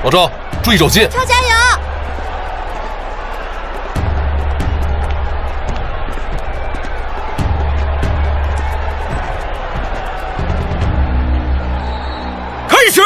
老赵，注意手心。超加油！开始。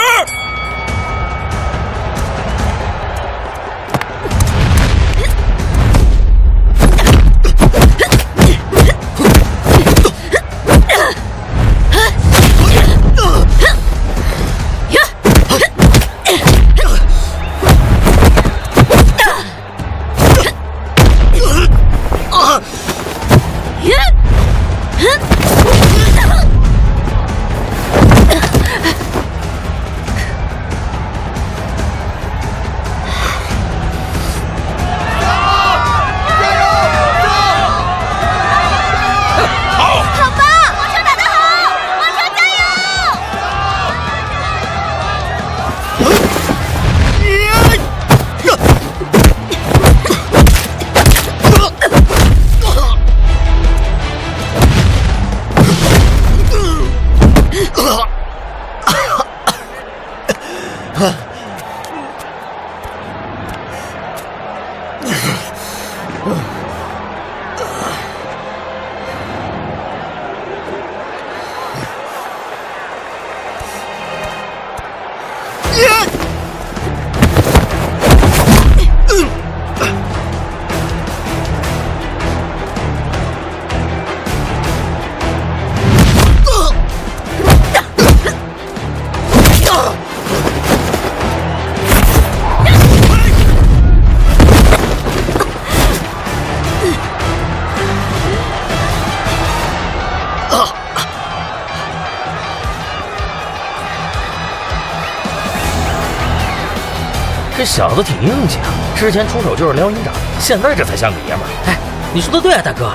这小子挺硬气啊！之前出手就是撩营长，现在这才像个爷们儿。哎，你说的对啊，大哥。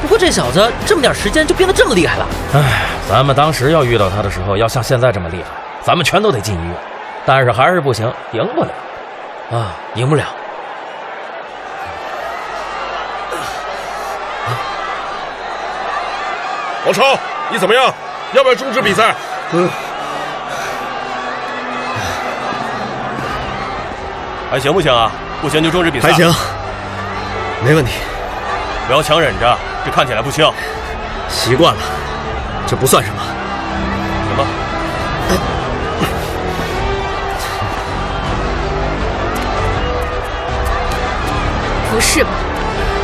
不过这小子这么点时间就变得这么厉害了。哎，咱们当时要遇到他的时候，要像现在这么厉害，咱们全都得进医院。但是还是不行，赢不了啊，赢不了。老超，你怎么样？要不要终止比赛？还行不行啊？不行就终止比赛。还行，没问题。不要强忍着，这看起来不轻。习惯了，这不算什么。什么？不是吧？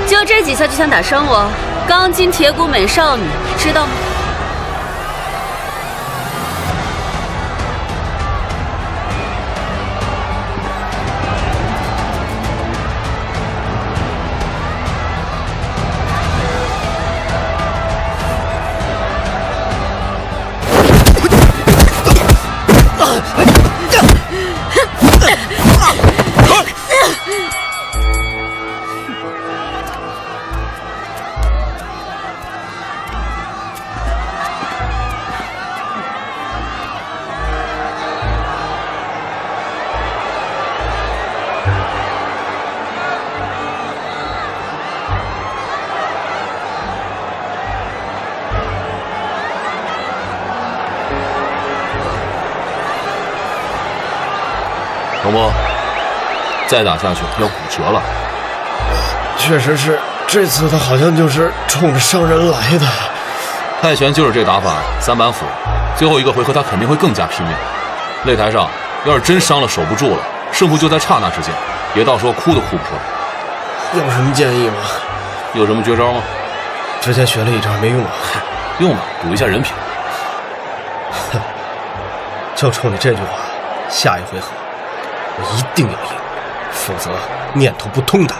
就这几下就想打伤我？钢筋铁骨美少女，知道吗？老莫，再打下去要骨折了。确实是，这次他好像就是冲着伤人来的。泰拳就是这打法，3板斧，最后一个回合他肯定会更加拼命。擂台上要是真伤了守不住了，胜负就在刹那之间，别到时候哭都哭不出来。有什么建议吗？有什么绝招吗？之前学了一招没用啊。用吧，补一下人品。哼，就冲你这句话，下一回合我一定要赢，否则念头不通的。